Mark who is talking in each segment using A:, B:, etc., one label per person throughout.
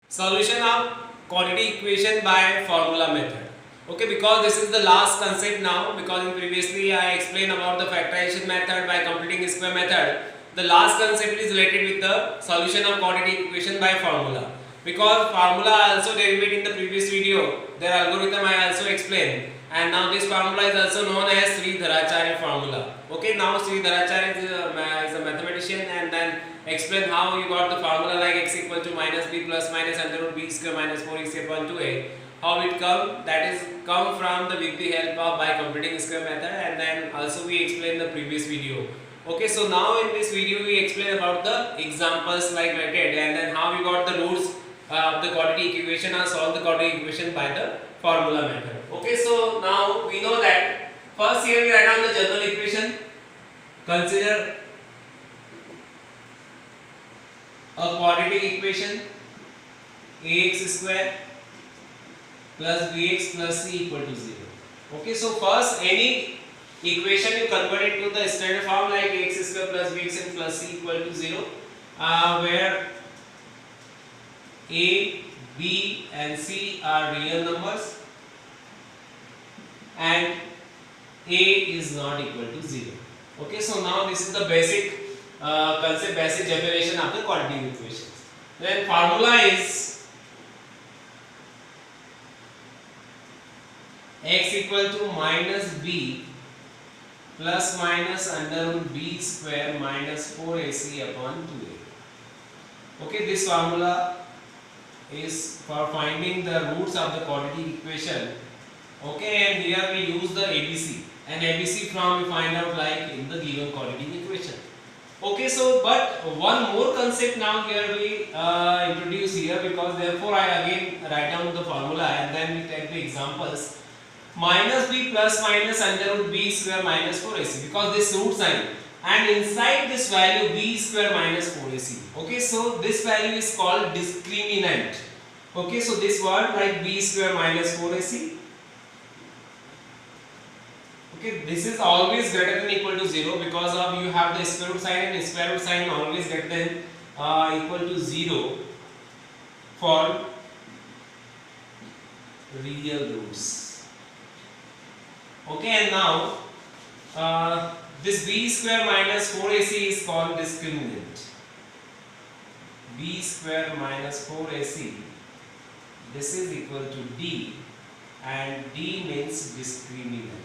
A: Solution of quantity equation by formula method. Okay, because this is the last concept now, because in previously I explained about the factorization method by completing square method. The last concept is related with the solution of quantity equation by formula. Because formula I also derived in the previous video, their algorithm I also explained, and now this formula is also known as Sridharacharya formula. Okay, now Sridharacharya is a mathematician, and then explain how you got the formula like x equal to minus b plus minus under root b square minus 4ac upon 2a. How it come? That is come from the with the help of by completing square method, and then also we explained the previous video. Okay, so now in this video we explain about the examples like method, and then how we got the roots of the quadratic equation or solve the quadratic equation by the formula method. Okay, so now we know that first here we write down the general equation. Consider a quadratic equation ax square plus bx plus c equal to 0. Okay, so first any equation you convert it to the standard form like ax square plus bx and plus c equal to 0, where a, b and c are real numbers and a is not equal to 0. Okay, so now this is the basic concept, basic definition of the quadratic equations. Then formula is x equal to minus b plus minus under root b square minus 4ac upon 2a. Okay, this formula is for finding the roots of the quadratic equation. Okay, and here we use the ABC, and ABC from we find out like in the given quadratic equation. Okay, so but one more concept now here we introduce here, because therefore I again write down the formula and then we take the examples. Minus b plus minus under root b square minus 4ac, because this root sign, and inside this value b square minus 4ac. Okay, so this value is called discriminant. Okay, so this word like b square minus 4ac. Okay, this is always greater than equal to 0, because of you have the square root sign, and square root sign always greater than equal to 0 for real roots. Okay, and now this b square minus 4ac is called discriminant. B square minus 4ac, this is equal to d, and d means discriminant.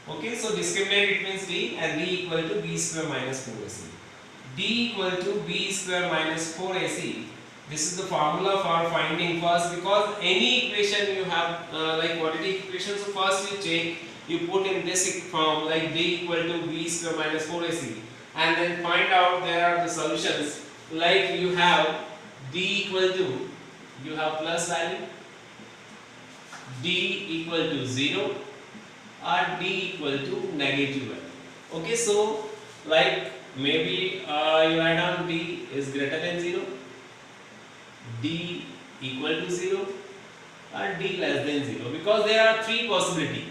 A: Okay, so discriminant it means d, and d equal to b square minus 4ac. D equal to b square minus 4ac. This is the formula for finding first, because any equation you have like quadratic equation, so first you check, you put in this form like d equal to b square minus 4ac, and then find out there are the solutions like you have d equal to, you have plus value, d equal to 0 or d equal to negative value. Okay, so like maybe you write down d is greater than 0, d equal to 0 or d less than 0, because there are three possibilities.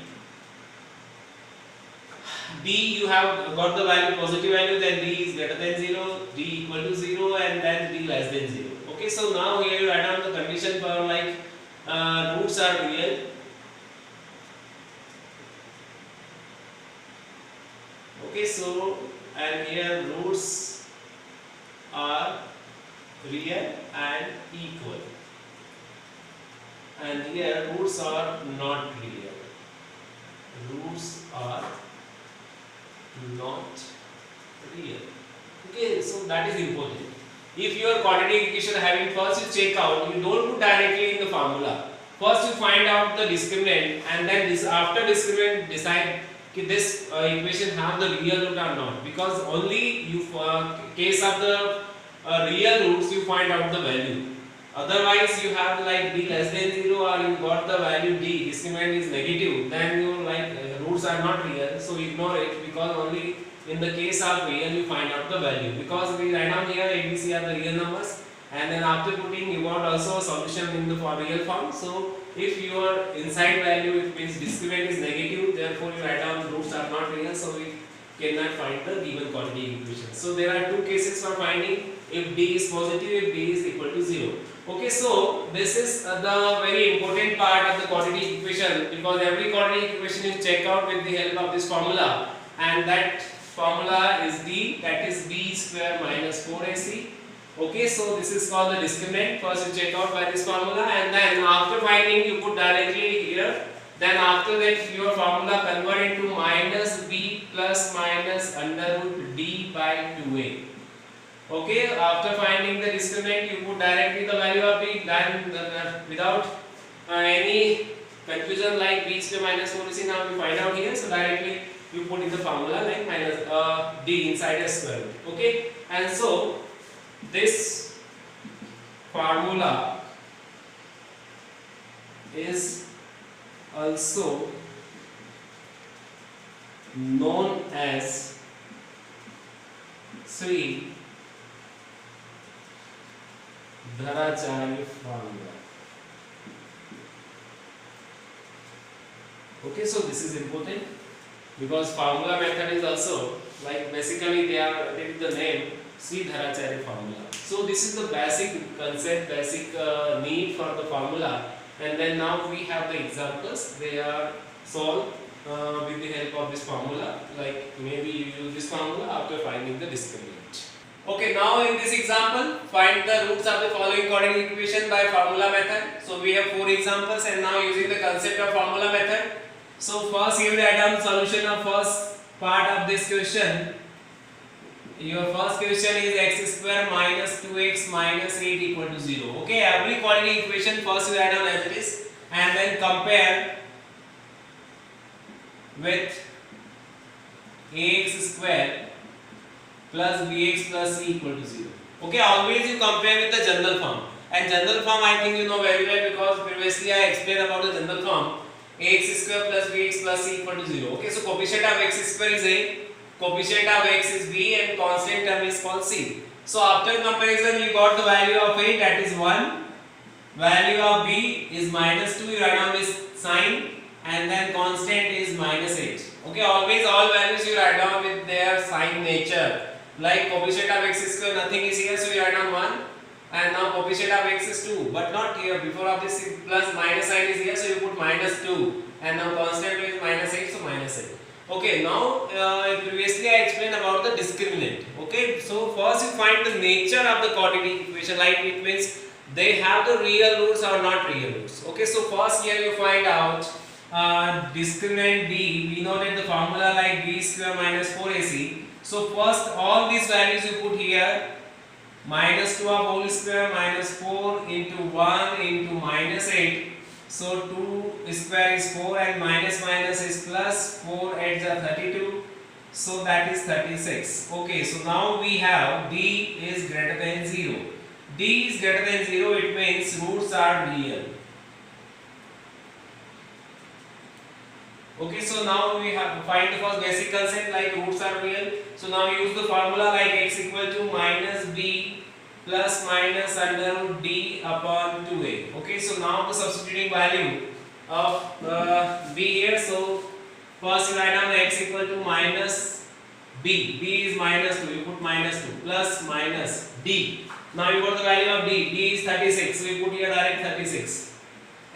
A: D you have got the value positive value, then d is greater than 0, d equal to 0, and then d less than 0. Okay, so now here you write down the condition for like roots are real. Okay, so and here roots are real and equal, and here roots are not real. Roots are not real. Okay, so that is important. If your quadratic equation having, first you check out, you don't put directly in the formula. First you find out the discriminant, and then this after discriminant decide this equation have the real root or not, because only you case of the real roots you find out the value. Otherwise you have like d less than 0, or you got the value d, discriminant is negative, then you like roots are not real, so ignore it, because only in the case of real you find out the value, because we write down here abc are the real numbers, and then after putting you got also a solution in the real form. So if your inside value, it means discriminant is negative, therefore you write down roots are not real, so we cannot find the given quantity equation. So there are two cases for finding if d is positive, if d is equal to 0. Okay, so this is the very important part of the quantity equation, because every quantity equation is checked out with the help of this formula, and that formula is d, that is b square minus 4ac. Okay, so this is called the discriminant. First you check out by this formula, and then after finding you put directly here. Then after that your formula convert into minus b plus minus under root d by 2a. Okay, after finding the discriminant you put directly the value of b, then without any confusion like b square minus 4ac. Now we find out here, so directly you put in the formula like minus d inside a square root. Okay, and so this formula is also known as Sridharacharya formula. Okay, so this is important because formula method is also like basically they did the name Sridharacharya formula. So this is the basic concept, basic need for the formula, and then now we have the examples. They are solved with the help of this formula. Like maybe you use this formula after finding the discriminant. Okay, now in this example, find the roots of the following quadratic equation by formula method. So we have 4 examples, and now using the concept of formula method. So first you will write down solution of first part of this question. Your first question is x square minus 2x minus 8 equal to 0. Okay, every quadratic equation first you write down as it is, and then compare with ax square plus bx plus c equal to 0. Okay, always you compare with the general form, and general form I think you know very well because previously I explained about the general form. Ax square plus bx plus c equal to 0. Okay, so coefficient of x square is a, coefficient of x is b, and constant term is called c. So after comparison you got the value of a, that is 1, value of b is minus 2, you write down this sign, and then constant is minus 8. Okay, always all values you write down with their sign nature. Like coefficient of x square, nothing is here, so you write down 1, and now coefficient of x is 2, but not here. Before of this plus minus sign is here, so you put minus 2, and now constant is minus 8, so minus 8. Okay, now previously I explained about the discriminant. Okay, so first you find the nature of the quadratic equation, like it means they have the real roots or not real roots. Okay, so first here you find out discriminant d. We know that the formula like b square minus 4ac. So first all these values you put here, minus 2 of whole square minus 4 into 1 into minus 8. So 2 square is 4 and minus minus is plus, 4 adds are 32, so that is 36. Okay, so now we have d is greater than 0. D is greater than 0, it means roots are real. Okay, so now we have to find the first basic concept like roots are real. So now we use the formula like x equal to minus b plus minus under root d upon 2a. Okay, so now the substituting value of b here. So first you write down x equal to minus b. b is minus 2. You put minus 2 plus minus d. Now you got the value of d. d is 36. So you put here direct 36.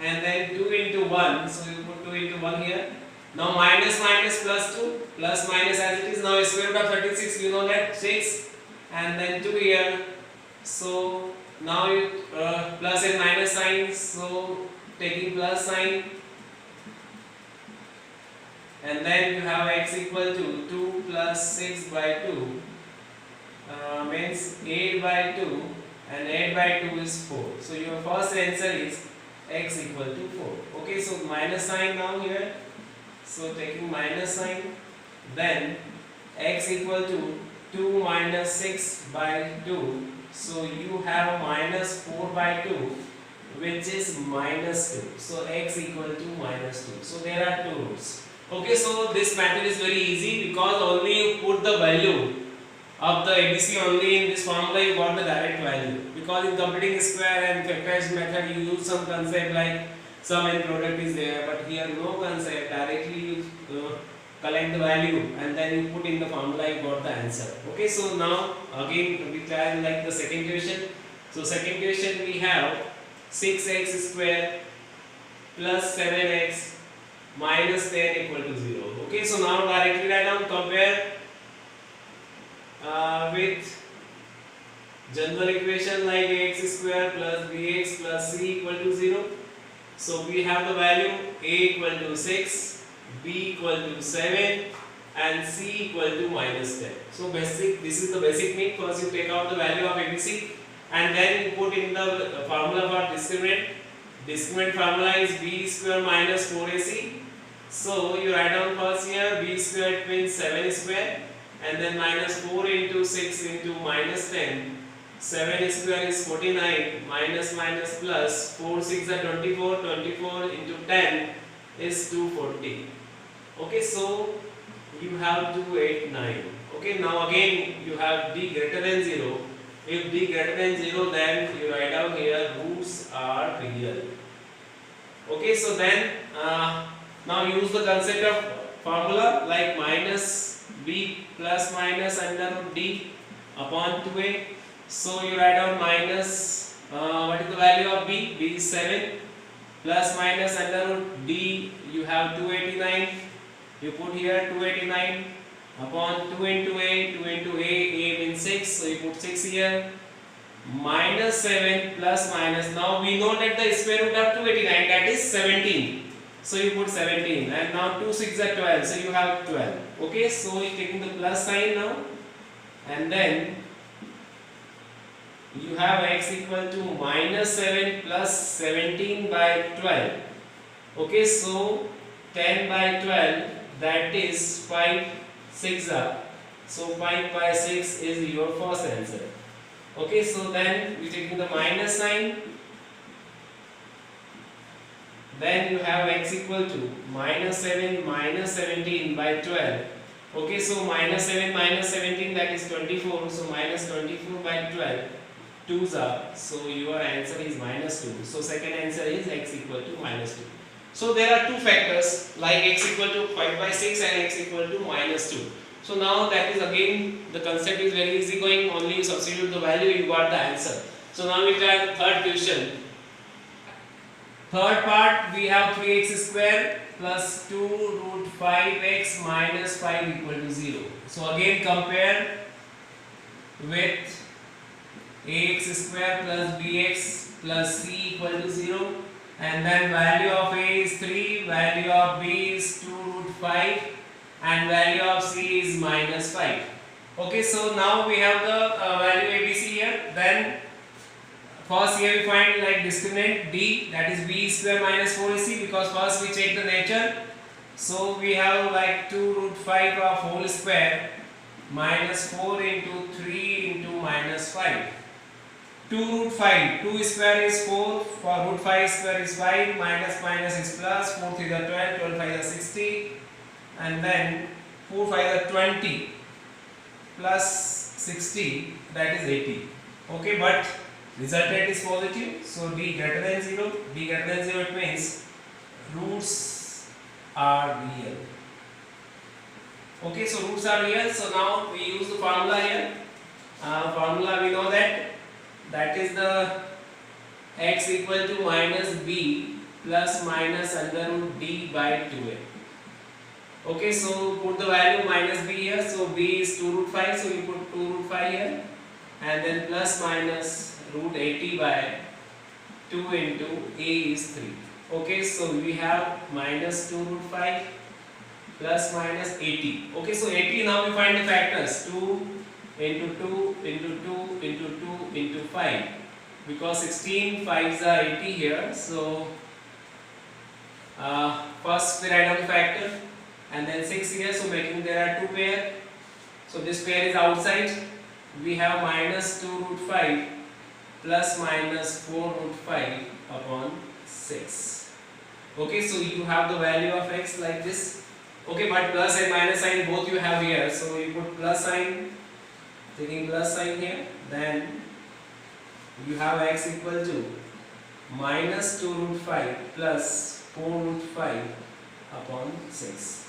A: And then 2 into 1. So you put 2 into 1 here. Now minus minus plus 2 plus minus as it is. Now square root of 36. You know that 6. And then 2 here. So now you plus and minus sign, so taking plus sign, and then you have x equal to 2 plus 6 by 2 means 8 by 2, and 8 by 2 is 4. So your first answer is x equal to 4. Okay, so minus sign now here, so taking minus sign, then x equal to 2 minus 6 by 2. So you have minus 4 by 2, which is minus 2. So x equal to minus 2. So there are two roots. Okay, so this method is very easy because only you put the value of the ABC only in this formula, you got the direct value. Because in completing square and factorization method you use some concept like sum and product is there, but here no concept. Directly you collect the value, and then you put in the formula, you got the answer. Okay, so now again we try like the second question. So second question we have 6x square plus 7x minus 10 equal to 0. Okay, so now directly write down, compare with general equation like ax square plus bx plus c equal to 0. So we have the value a equal to 6, b equal to 7 and c equal to minus 10. So this is the basic mean. First you take out the value of ABC and then you put in the formula for discriminant. Discriminant formula is b square minus 4ac. So you write down first here b square means 7 square and then minus 4 into 6 into minus 10. 7 square is 49 minus minus plus 4 6 are 24, 24 into 10 is 240. Okay, so you have 289. Okay, now again you have d greater than 0. If d greater than 0, then you write down here roots are real. Okay, so then now use the concept of formula like minus b plus minus under root d upon 2a. So you write down minus what is the value of b? B is 7 plus minus under root d, you have 289. You put here 289 upon 2 into a, 2 into a means 6, so you put 6 here. Minus 7 plus minus, now we know that the square root of 289, that is 17. So you put 17 and now 2 6 are 12, so you have 12. Okay, so you taking the plus sign now and then you have x equal to minus 7 plus 17 by 12. Okay, so 10 by 12, that is 5 6 are. So 5 by 6 is your first answer. Okay, so then we taking the minus sign. Then you have x equal to minus 7 minus 17 by 12. Okay, so minus 7 minus 17, that is 24. So minus 24 by 12. 2s are. So your answer is minus 2. So second answer is x equal to minus 2. So there are two factors like x equal to 5 by 6 and x equal to minus 2. So now that is again the concept is very easy going. Only you substitute the value, you got the answer. So now we try the third question. Third part, we have 3x square plus 2 root 5x minus 5 equal to 0. So again compare with ax square plus bx plus c equal to 0, and then value of a is 3, value of b is 2 root 5 and value of c is minus 5. Okay, so now we have the value abc here. Then first here we find like discriminant d, that is b square minus 4ac, because first we check the nature. So we have like 2 root 5 of whole square minus 4 into 3 into minus 5. 2 root 5, 2 square is 4, for root 5 square is 5, minus minus is plus, 4 3 are 12, 12 5 are 60, and then 4 5 are 20, plus 60, that is 80. Okay, but resultant is positive, so d greater than 0, d greater than 0 it means roots are real. Okay, so roots are real, so now we use the formula here. Formula we know that is the x equal to minus b plus minus under root d by 2a. Okay, so put the value minus b here, so b is 2 root 5, so you put 2 root 5 here, and then plus minus root 80 by 2 into a is 3. Okay, so we have minus 2 root 5 plus minus 80. Okay, so 80, now we find the factors 2 into 2 into 2 into 2 into 5, because 16 5s are 80 here. So first we write down the factor and then 6 here, so making there are 2 pair. So this pair is outside. We have minus 2 root 5 plus minus 4 root 5 upon 6. Okay, so you have the value of x like this. Okay, but plus and minus sign both you have here, so you put plus sign, taking plus sign here, then you have x equal to minus 2 root 5 plus 4 root 5 upon 6.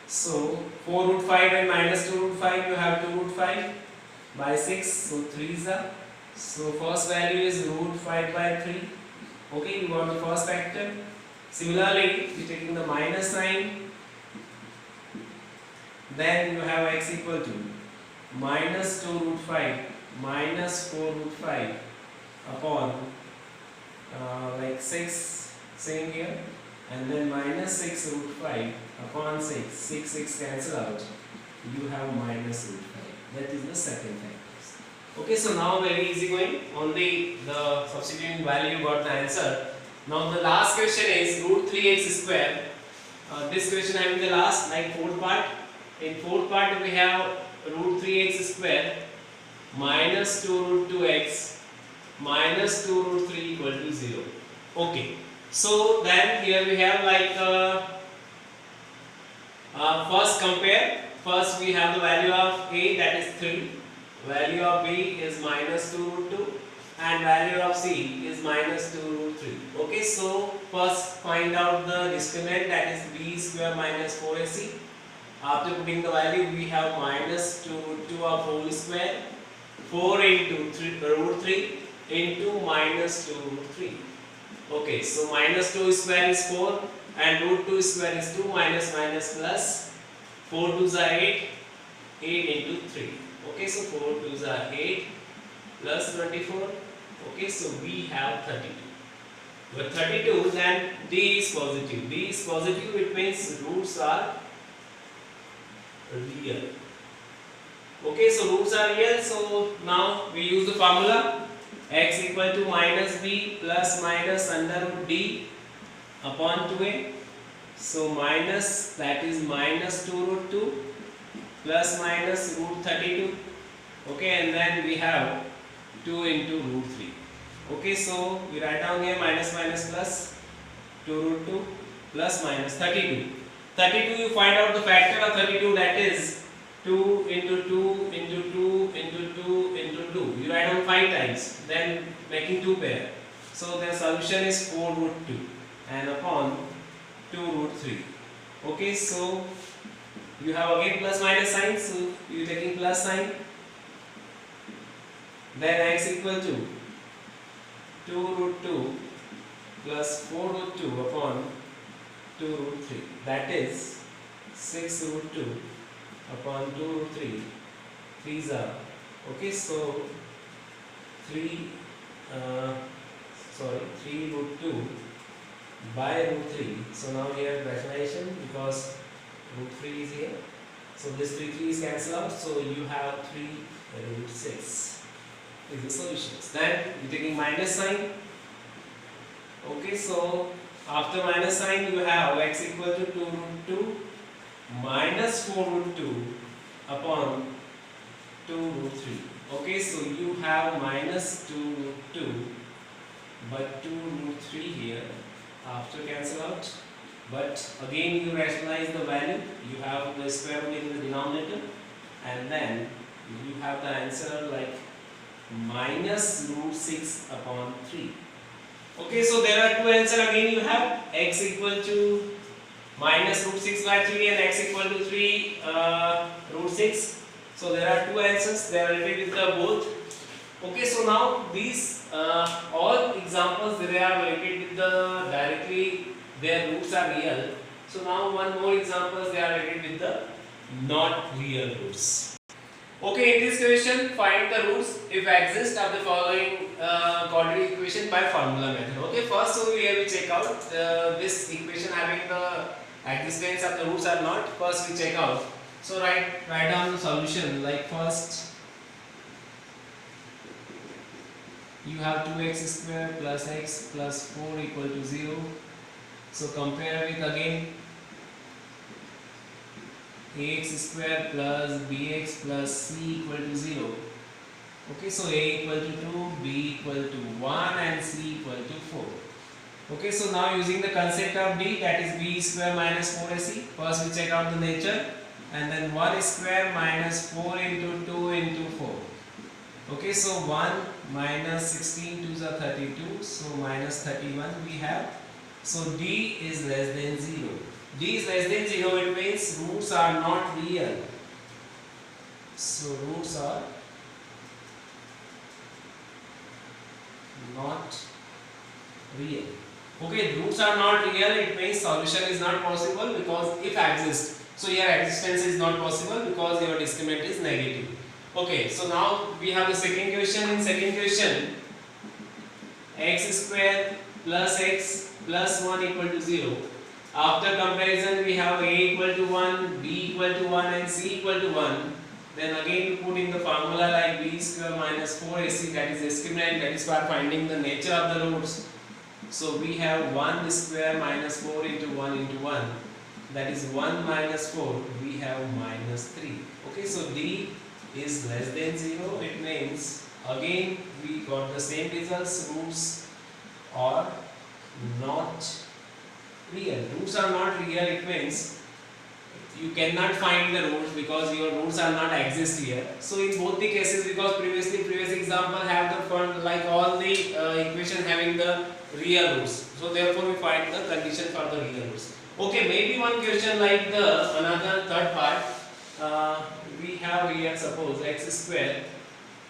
A: So 4 root 5 and minus 2 root 5, you have 2 root 5 by 6, so 3 is the. So first value is root 5 by 3. Okay, you got the first factor. Similarly, you taking the minus sign, then you have x equal to minus 2 root 5 minus 4 root 5 upon like 6, same here, and then minus 6 root 5 upon 6, 6 cancel out, you have minus root 5. That is the second factor. Okay, so now very easy going, only the substituting value got the answer. Now the last question is root 3x square. This question having the last, like fourth part. In fourth part we have root 3x square minus 2 root 2x minus 2 root 3 equal to 0. Okay, so then here we have like first compare. First we have the value of a, that is 3, value of b is minus 2 root 2, and value of c is minus 2 root 3. Okay, so first find out the discriminant, that is b square minus 4ac. After putting the value, we have minus 2 root 2 of whole square, 4 into root 3 into minus 2 root 3. Okay, so minus 2 square is 4 and root 2 square is 2, minus minus plus, 4 2s are 8, 8 into 3. Okay, so 4 2s are 8 plus 24. Okay, so we have 32. With 32, then d is positive. D is positive, it means roots are real. Okay, so roots are real. So now we use the formula x equal to minus b plus minus under root d upon 2a. So minus, that is minus 2 root 2 plus minus root 32. Okay, and then we have 2 into root 3. Okay, so we write down here minus minus plus 2 root 2 plus minus 32. 32 you find out the factor of 32, that is 2 into 2 into 2 into 2 into 2. You write down 5 times, then making 2 pair. So the solution is 4 root 2 and upon 2 root 3. Okay, so you have again plus minus sign, so you taking plus sign. Then x equal to 2 root 2 plus 4 root 2 upon 2 root 3, that is 6 root 2 upon 2 root 3, 3's are. Okay, so 3 root 2 by root 3. So now here rationalization, because root 3 is here, so this 3 is cancelled out, so you have 3 root 6 is the solutions. Then you taking minus sign. Okay, so after minus sign you have x equal to 2 root 2 minus 4 root 2 upon 2 root 3. Okay, so you have minus 2 root 2 but 2 root 3 here after cancel out. But again you rationalize the value, you have the square root in the denominator, and then you have the answer like minus root 6 upon 3. Okay, so there are two answers again. You have x equal to minus root 6 by 3 and x equal to 3 root 6. So there are two answers, they are related with the both. Okay, so now these all examples, they are related with the directly their roots are real. So now one more examples, they are related with the not real roots. Okay, in this question, find the roots if exist of the following quadratic equation by formula method. Okay, first so here we check out this equation having the existence of the roots or not. First we check out. So write down the solution. Like first you have 2x square plus x plus 4 equal to 0. So compare with again ax square plus bx plus c equal to 0. Okay, so a equal to 2, b equal to 1 and c equal to 4. Okay, so now using the concept of d, that is b square minus 4ac. First we check out the nature, and then 1 square minus 4 into 2 into 4. Okay, so 1 minus 16 2s are 32, so minus 31 we have. So d is less than 0. d is less than 0, it means roots are not real. So roots are not real. Okay, roots are not real, it means solution is not possible because if exists. So here existence is not possible because your discriminant is negative. Okay, so now we have the second question. In second question, x square plus x plus 1 equal to 0. After comparison, we have a equal to 1, b equal to 1 and c equal to 1. Then again we put in the formula like b square minus 4ac, that is discriminant, that is for finding the nature of the roots. So we have 1 square minus 4 into 1 into 1, that is 1 minus 4, we have minus 3. Okay, so d is less than 0, it means again we got the same results, roots are not real. Roots are not real, it means you cannot find the roots because your roots are not exist here. So in both the cases, because previous example have the fund like all the equation having the real roots, so therefore we find the condition for the real roots. Okay, maybe one question like the another third part. We have here suppose x square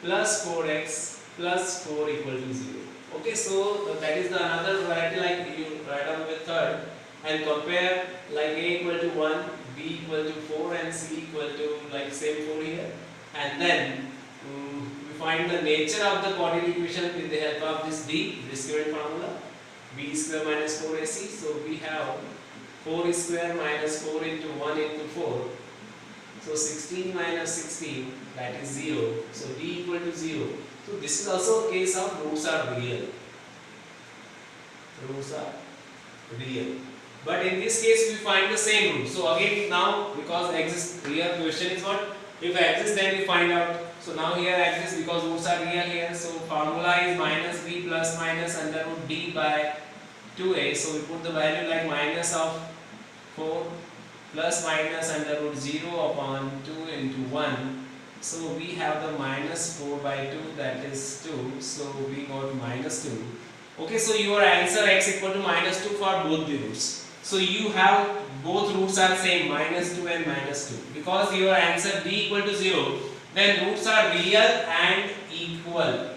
A: plus 4x plus 4 equal to 0. Okay, so that is the another variety, like you write down with third and compare like a equal to 1, b equal to 4 and c equal to like same 4 here, and then we find the nature of the quadratic equation with the help of this discriminant formula, b square minus 4ac. So we have 4 square minus 4 into 1 into 4, so 16 minus 16, that is 0, so d equal to 0. So this is also a case of roots are real, roots are real. But in this case we find the same root. So again now because exists real, question is what? If exists then we find out. So now here exists because roots are real here. So formula is minus b plus minus under root d by 2a. So we put the value like minus of 4 plus minus under root 0 upon 2 into 1. So we have the minus 4 by 2, that is 2. So we got minus 2. Okay, so your answer x equal to minus 2 for both the roots. So you have both roots are same, minus 2 and minus 2. Because your answer d equal to 0, then roots are real and equal.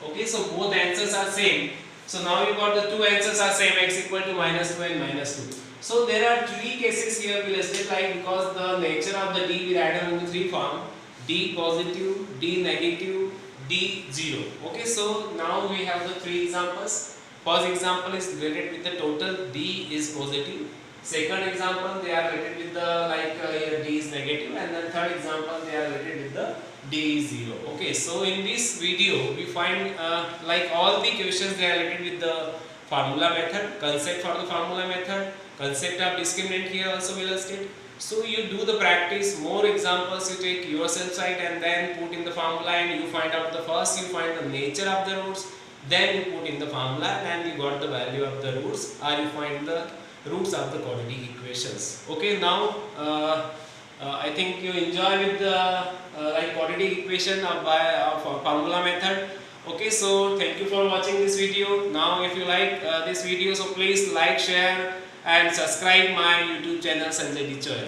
A: Okay, so both answers are same. So now you got the two answers are same, x equal to minus 2 and minus 2. So there are three cases here we listed, like because the nature of the d we write down in the three form, d positive, d negative, d 0. Okay, so now we have the three examples. First example is related with the total, d is positive. Second example they are related with the like here d is negative, and then third example they are related with the d is 0. Okay, so in this video we find like all the questions they are related with the formula method, concept for the formula method, concept of discriminant here also will illustrate. So you do the practice, more examples you take yourself side and then put in the formula, and you find out the first you find the nature of the roots, then you put in the formula and you got the value of the roots, or you find the roots of the quadratic equations. Okay, now I think you enjoy with the like quadratic equation of formula method. Okay, so thank you for watching this video. Now if you like this video, so please like, share and subscribe my YouTube channel Sanjay Teacher.